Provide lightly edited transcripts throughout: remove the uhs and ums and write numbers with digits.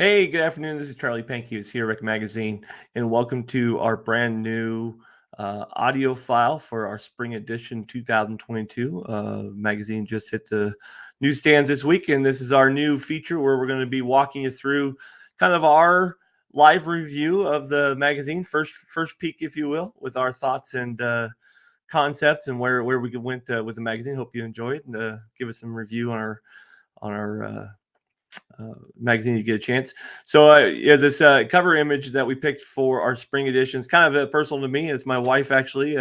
Hey, good afternoon. This is Charlie Pankey with Rec Magazine, and welcome to our brand new audio file for our spring edition 2022. Magazine just hit the newsstands this week, and this is our new feature where we're going to be walking you through kind of our live review of the magazine, first peek, if you will, with our thoughts and concepts and where we went with the magazine. Hope you enjoy it, and give us some review on our magazine you get a chance. So yeah, this cover image that we picked for our spring edition is kind of personal to me. It's my wife, actually.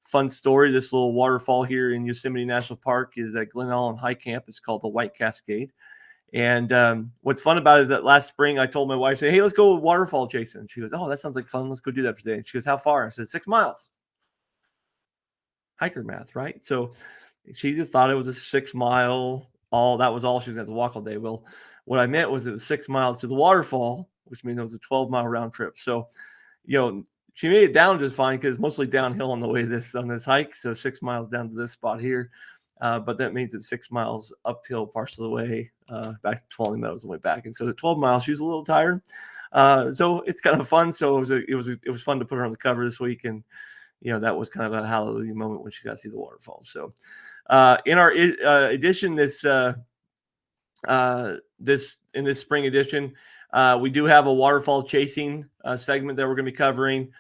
Fun story. This little waterfall here in Yosemite National Park is at Glen Ellen High Camp. It's called the White Cascade. And what's fun about it is that last spring I told my wife, "Hey, let's go waterfall chasing." And she goes, "Oh, that sounds like fun. Let's go do that for today." And she goes, "How far?" I said, 6 miles. Hiker math, right? So she just thought it was a 6 mile. That was all she was going to have to walk all day. Well, what I meant was it was 6 miles to the waterfall, which means it was a 12-mile round trip. So, she made it down just fine because it's mostly downhill on the way on this hike. So 6 miles down to this spot here. But that means it's 6 miles uphill parts of the way back to 12 Meadows on the way back. And so at 12 miles, she was a little tired. So it's kind of fun. So it was fun to put her on the cover this week. And, that was kind of a hallelujah moment when she got to see the waterfalls. So in our edition, this in this spring edition, we do have a waterfall chasing segment that we're going to be covering.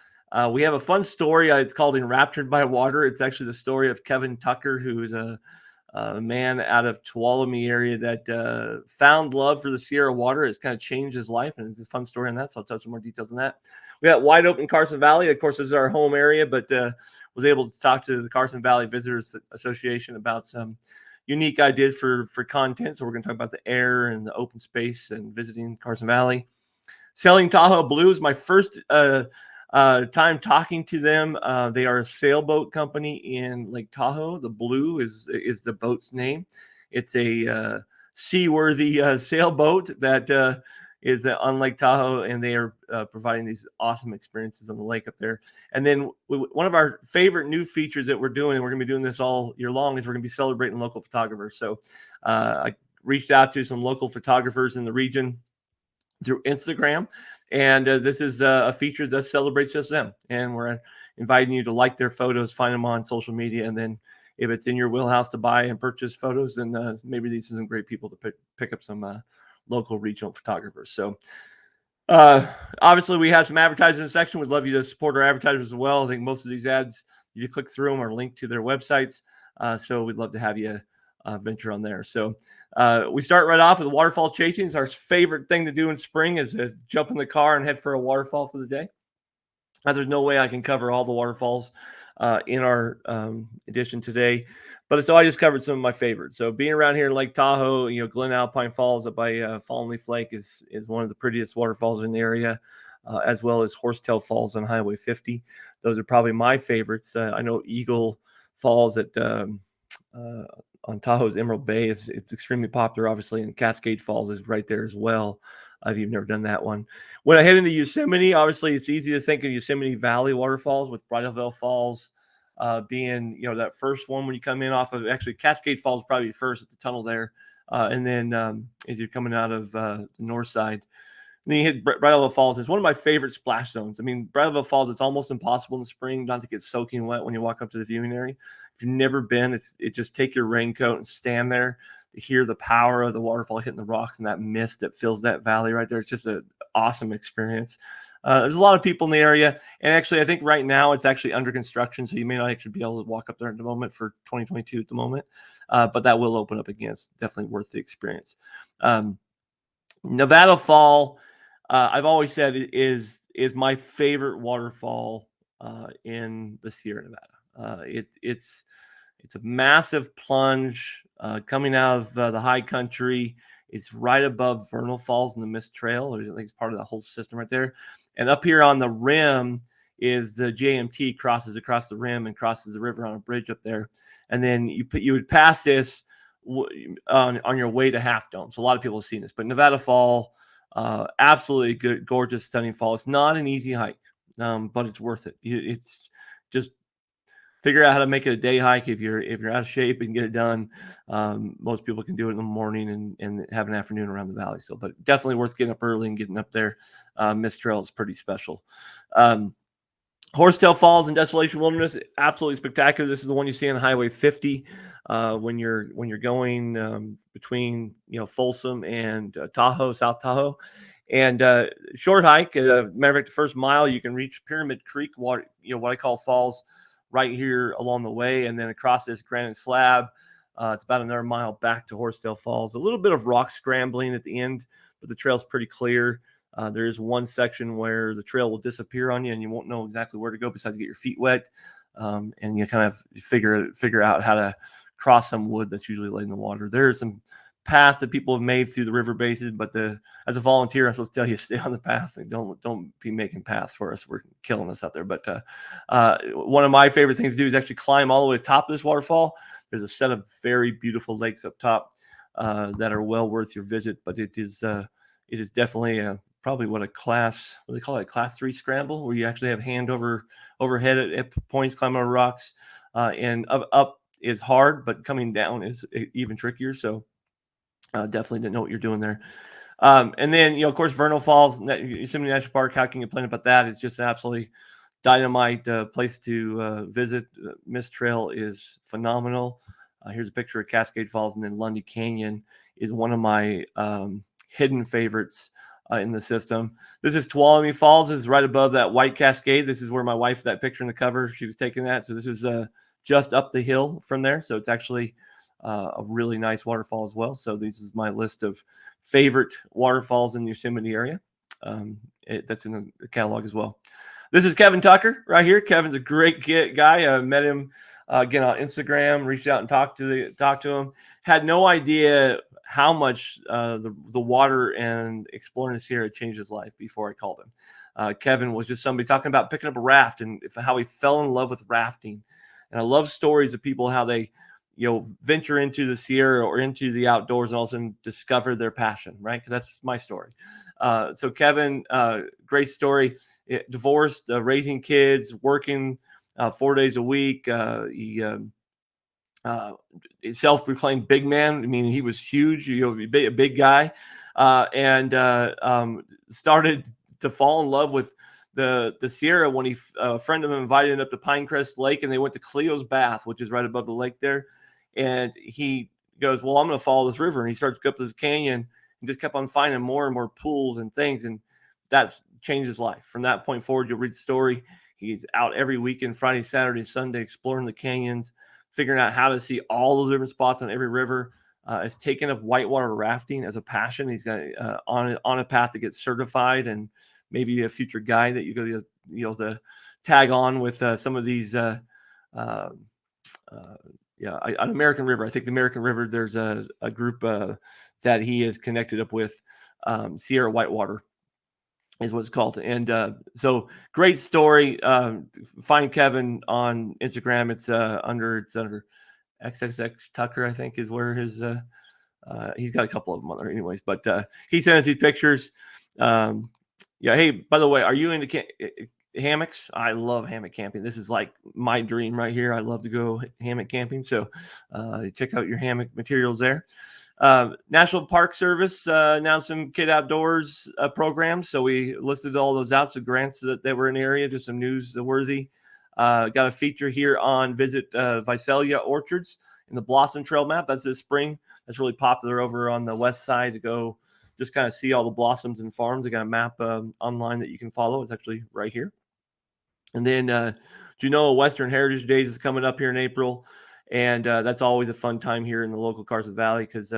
We have a fun story. It's called Enraptured by Water. It's actually the story of Kevin Tucker, who is a man out of Tuolumne area that found love for the Sierra water. It's kind of changed his life, and it's a fun story on that. So I'll touch some more details on that. We got wide open Carson Valley. Of course, this is our home area, but was able to talk to the Carson Valley Visitors Association about some unique ideas for content. So we're going to talk about the air and the open space and visiting Carson Valley. Sailing Tahoe Blue is my first time talking to them. They are a sailboat company in Lake Tahoe. The Blue is the boat's name. It's a seaworthy sailboat that is on Lake Tahoe, and they are providing these awesome experiences on the lake up there. And then one of our favorite new features that we're doing, and we're going to be doing this all year long, is we're going to be celebrating local photographers. So I reached out to some local photographers in the region through Instagram, and this is a feature that celebrates just them. And we're inviting you to like their photos, find them on social media, and then if it's in your wheelhouse to buy and purchase photos, then maybe these are some great people to pick up some local regional photographers. So obviously we have some advertising in the section. We'd love you to support our advertisers as well. I think most of these ads, you click through them, are linked to their websites. So we'd love to have you venture on there. So we start right off with waterfall chasing. It's our favorite thing to do in spring, is to jump in the car and head for a waterfall for the day. There's no way I can cover all the waterfalls in our edition today, but so I just covered some of my favorites. So being around here in Lake Tahoe, Glen Alpine Falls up by Fallen Leaf Lake is one of the prettiest waterfalls in the area, as well as Horsetail Falls on Highway 50. Those are probably my favorites. I know Eagle Falls at on Tahoe's Emerald Bay it's extremely popular, obviously, and Cascade Falls is right there as well. If you've never done that one. When I head into Yosemite, obviously it's easy to think of Yosemite Valley waterfalls, with Bridalveil Falls being, that first one when you come in off of, actually Cascade Falls probably first at the tunnel there. And then as you're coming out of the north side, then you hit Bridalveil Falls. It's one of my favorite splash zones. I mean, Bridalveil Falls, it's almost impossible in the spring not to get soaking wet when you walk up to the viewing area. If you've never been, it just take your raincoat and stand there to hear the power of the waterfall hitting the rocks and that mist that fills that valley right there. It's just an awesome experience. There's a lot of people in the area, and actually I think right now it's actually under construction, so you may not actually be able to walk up there at the moment for 2022 at the moment, but that will open up again. It's definitely worth the experience. Nevada Fall, I've always said is my favorite waterfall in the Sierra Nevada. It's a massive plunge coming out of the high country. It's right above Vernal Falls in the Mist Trail. I think it's part of the whole system right there. And up here on the rim is the JMT, crosses across the rim and crosses the river on a bridge up there. And then you would pass this on your way to Half Dome. So a lot of people have seen this. But Nevada Fall, absolutely good, gorgeous, stunning fall. It's not an easy hike, but it's worth it. It's just figure out how to make it a day hike if you're out of shape and get it done. Most people can do it in the morning and have an afternoon around the valley still, but definitely worth getting up early and getting up there. Mist Trail is pretty special. Horsetail Falls and Desolation Wilderness, absolutely spectacular. This is the one you see on Highway 50 when you're going between Folsom and Tahoe, South Tahoe, and short hike. Matter of fact, the first mile you can reach Pyramid Creek, what I call falls, right here along the way, and then across this granite slab. It's about another mile back to Horsetail Falls. A little bit of rock scrambling at the end, but the trail's pretty clear. There is one section where the trail will disappear on you and you won't know exactly where to go besides get your feet wet. And you kind of figure out how to cross some wood that's usually laid in the water. There are some paths that people have made through the river bases, but as a volunteer, I'm supposed to tell you, stay on the path and don't be making paths for us. We're killing us out there. But one of my favorite things to do is actually climb all the way to the top of this waterfall. There's a set of very beautiful lakes up top that are well worth your visit, but it is definitely probably what they call it, a class 3 scramble, where you actually have hand overhead at points, climbing over rocks, and up is hard, but coming down is even trickier. So definitely didn't know what you're doing there. And then, of course, Vernal Falls, Yosemite National Park, how can you complain about that? It's just an absolutely dynamite place to visit. Mist Trail is phenomenal. Here's a picture of Cascade Falls, and then Lundy Canyon is one of my hidden favorites in the system. This is Tuolumne Falls. This is right above that white cascade. This is where my wife, that picture in the cover, she was taking that. So this is just up the hill from there. So it's actually a really nice waterfall as well. So this is my list of favorite waterfalls in the Yosemite area. That's in the catalog as well. This is Kevin Tucker right here. Kevin's a great guy. I met him again on Instagram, reached out and talked to him. Had no idea how much the water and exploring the Sierra changed his life before I called him. Kevin was just somebody talking about picking up a raft and how he fell in love with rafting. And I love stories of people, how they venture into the Sierra or into the outdoors and all of a sudden discover their passion, right? Because that's my story. So Kevin, great story. Divorced, raising kids, working 4 days a week. He self-proclaimed big man. I mean, he was huge, a big guy, and started to fall in love with the Sierra when a friend of him invited him up to Pinecrest Lake, and they went to Cleo's Bath, which is right above the lake there. And he goes, well, I'm going to follow this river. And he starts to go up this canyon and just kept on finding more and more pools and things. And that changed his life. From that point forward, you'll read the story. He's out every weekend, Friday, Saturday, Sunday, exploring the canyons, figuring out how to see all the different spots on every river. Has taken up whitewater rafting as a passion. He's got on a path to get certified, and maybe a future guide that you go to tag on with some of these. On American River. I think the American River, there's a group that he is connected up with. Sierra Whitewater is what it's called. And so great story. Find Kevin on Instagram. It's under XXX Tucker, I think, is where his he's got a couple of them on there anyways, but he sent us these pictures. Hey, by the way, are you into hammocks? I love hammock camping. This is like my dream right here. I love to go hammock camping. So check out your hammock materials there. National Park Service announced some Kid Outdoors programs. So we listed all those out. So grants that were in the area, just some newsworthy. Got a feature here on Visit Visalia Orchards in the Blossom Trail map. That's this spring. That's really popular over on the west side to go just kind of see all the blossoms and farms. They got a map online that you can follow. It's actually right here. And then Western Heritage Days is coming up here in April. And that's always a fun time here in the local Carson Valley, because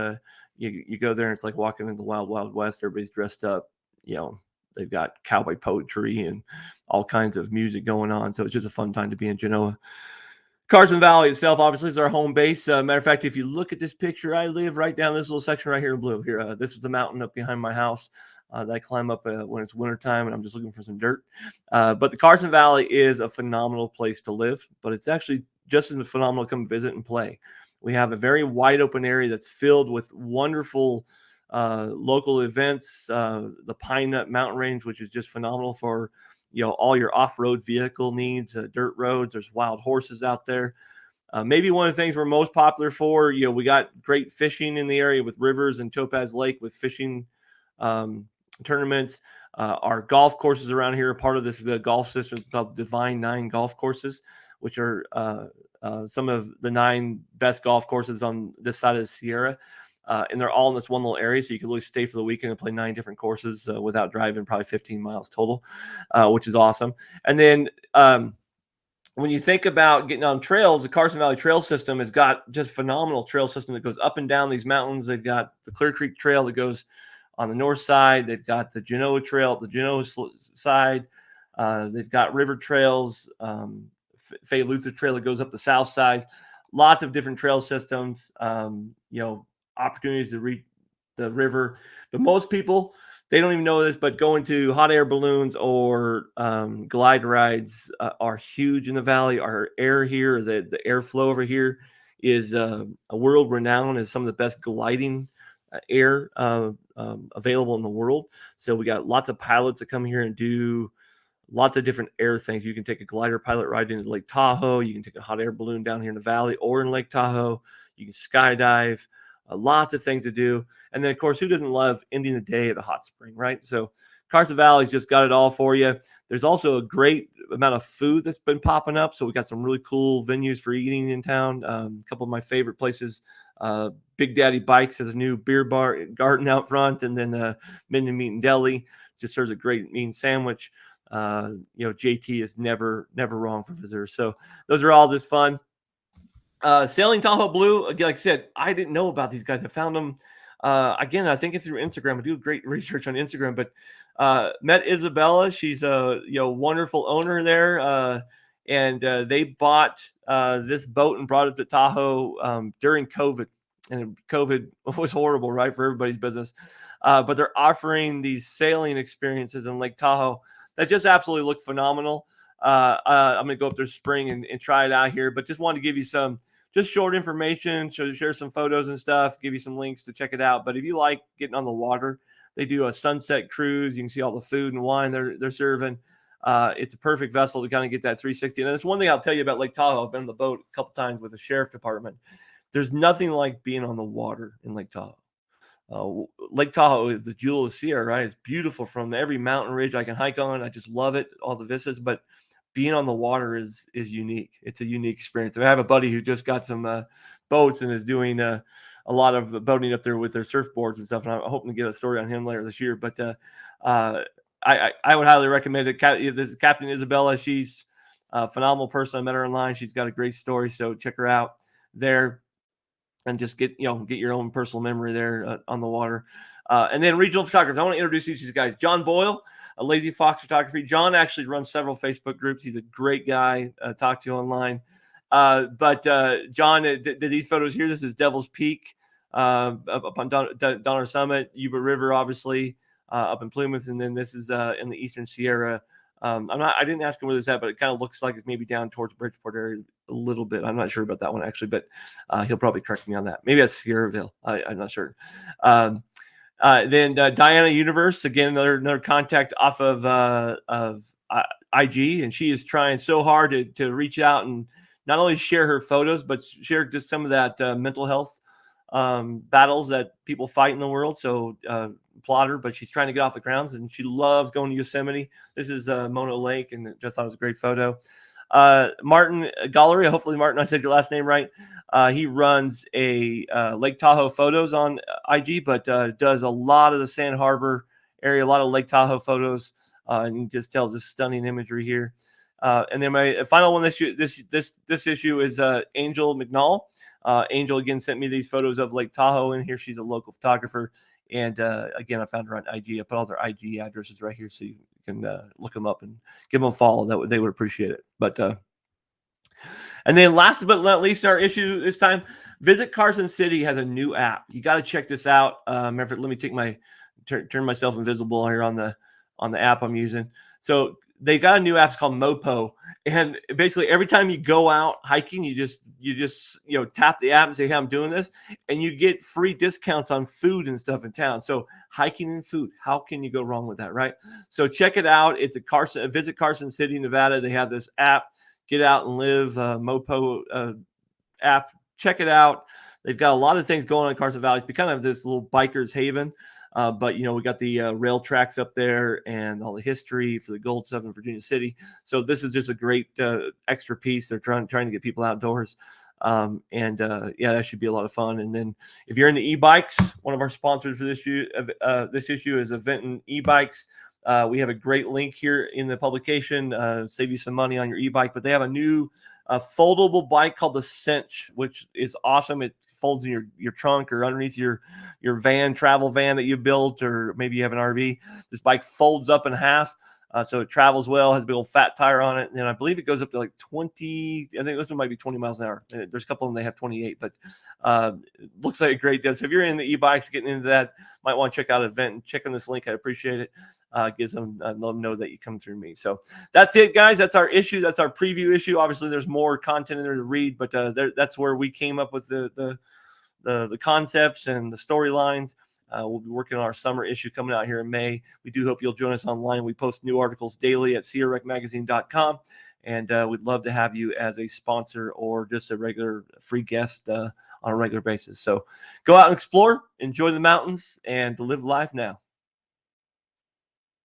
you go there and it's like walking in the wild, wild west. Everybody's dressed up. They've got cowboy poetry and all kinds of music going on. So it's just a fun time to be in Genoa. Carson Valley itself, obviously, is our home base. Matter of fact, if you look at this picture, I live right down this little section right here in blue. Here, this is the mountain up behind my house that I climb up when it's wintertime and I'm just looking for some dirt. But the Carson Valley is a phenomenal place to live, but it's actually just as phenomenal to come visit and play. We have a very wide open area that's filled with wonderful local events. The Pine Nut Mountain Range, which is just phenomenal for all your off-road vehicle needs, dirt roads. There's wild horses out there. Maybe one of the things we're most popular for, we got great fishing in the area with rivers and Topaz Lake with fishing tournaments. Our golf courses around here are part of the golf system called Divine 9 golf courses, which are some of the 9 best golf courses on this side of the Sierra. And they're all in this one little area, so you can really stay for the weekend and play 9 different courses without driving probably 15 miles total, which is awesome. And then when you think about getting on trails, the Carson Valley Trail System has got just phenomenal trail system that goes up and down these mountains. They've got the Clear Creek Trail that goes on the north side. They've got the Genoa Trail at the Genoa side. They've got river trails, Fay Luther Trail that goes up the south side. Lots of different trail systems, opportunities to reach the river. But most people, they don't even know this, but going to hot air balloons or glide rides are huge in the valley. Our air here, the airflow over here is a world renowned as some of the best gliding air available in the world. So we got lots of pilots that come here and do lots of different air things. You can take a glider pilot ride into Lake Tahoe. You can take a hot air balloon down here in the valley or in Lake Tahoe. You can skydive. Lots of things to do. And then, of course, who doesn't love ending the day at a hot spring, right? So Carson Valley's just got it all for you. There's also a great amount of food that's been popping up. So we got some really cool venues for eating in town. A couple of my favorite places. Big Daddy Bikes has a new beer bar garden out front. And then Minden Meat and Deli just serves a great mean sandwich. JT is never wrong for visitors. So those are all just fun. Sailing Tahoe Blue, again, like I said, I didn't know about these guys. I found them, again, I think it's through Instagram. I do great research on Instagram, but met Isabella. She's a wonderful owner there, and they bought this boat and brought it to Tahoe during COVID, and COVID was horrible, right, for everybody's business. But they're offering these sailing experiences in Lake Tahoe that just absolutely look phenomenal. I'm going to go up there spring and try it out here, but just wanted to give you some just short information, share some photos and stuff, give you some links to check it out. But if you like getting on the water, they do a sunset cruise. You can see all the food and wine they're serving. It's a perfect vessel to kind of get that 360. And that's one thing I'll tell you about Lake Tahoe. I've been on the boat a couple times with the sheriff department. There's nothing like being on the water in Lake Tahoe. Lake Tahoe is the jewel of the Sierra, right? It's beautiful from every mountain ridge I can hike on. I just love it, all the vistas. But being on the water is unique. It's a unique experience. I have a buddy who just got some boats and is doing a lot of boating up there with their surfboards and stuff. And I'm hoping to get a story on him later this year. But I would highly recommend it. This is Captain Isabella. She's a phenomenal person. I met her online. She's got a great story. So check her out there and just get your own personal memory there on the water. And then regional photographers. I want to introduce these guys. John Boyle, a Lazy Fox Photography. John actually runs several Facebook groups. He's a great guy. Talk to online. But John did these photos here. This is Devil's Peak up on Donner Summit, Yuba River, obviously up in Plymouth, and then this is in the Eastern Sierra. I didn't ask him where this is at, but it kind of looks like it's maybe down towards Bridgeport area a little bit. I'm not sure about that one actually, but he'll probably correct me on that. Maybe that's Sierraville. I'm not sure. Then Diana Universe, again, another contact off of IG, and she is trying so hard to reach out and not only share her photos, but share just some of that mental health battles that people fight in the world. So applaud her, but she's trying to get off the grounds, and she loves going to Yosemite. This is Mono Lake, and just thought it was a great photo. Martin Gallery, hopefully Martin, I said your last name right. He runs a Lake Tahoe photos on IG, but does a lot of the Sand Harbor area, a lot of Lake Tahoe photos, and you just tell just stunning imagery here. And then my final one this issue is Angel McNall. Angel again sent me these photos of Lake Tahoe in here. She's a local photographer, and again, I found her on IG. I put all their IG addresses right here, so you can look them up and give them a follow. They would appreciate it. But and then last but not least, our issue this time, Visit Carson City has a new app. You got to check this out. Let me take turn myself invisible here on the app I'm using. So they got a new app called Mopo, and basically every time you go out hiking, you just tap the app and say, hey, I'm doing this, and you get free discounts on food and stuff in town. So hiking and food, how can you go wrong with that, right? So check it out. It's Visit Carson City, Nevada. They have this app, Get Out and Live, Mopo app. Check it out. They've got a lot of things going on in Carson Valley. It's kind of this little biker's haven. But, we got the rail tracks up there and all the history for the gold stuff in Virginia City. So this is just a great extra piece. They're trying to get people outdoors. That should be a lot of fun. And then if you're into e-bikes, one of our sponsors for this issue is Vernal EBikes. We have a great link here in the publication, save you some money on your e-bike, but they have a new foldable bike called the Cinch, which is awesome. It folds in your trunk or underneath your travel van that you built, or maybe you have an RV. This bike folds up in half. So it travels well, has a big old fat tire on it. And I believe it goes up to like 20, I think this one might be 20 miles an hour. There's a couple of them, they have 28, but looks like a great deal. So if you're in the e-bikes, getting into that, might want to check out an event and check on this link. I appreciate it. Gives them, let them know that you come through me. So that's it, guys. That's our issue. That's our preview issue. Obviously, there's more content in there to read, but that's where we came up with the concepts and the storylines. We'll be working on our summer issue coming out here in May. We do hope you'll join us online. We post new articles daily at sierrarecmagazine.com, and we'd love to have you as a sponsor or just a regular free guest on a regular basis. So go out and explore, enjoy the mountains, and live life now.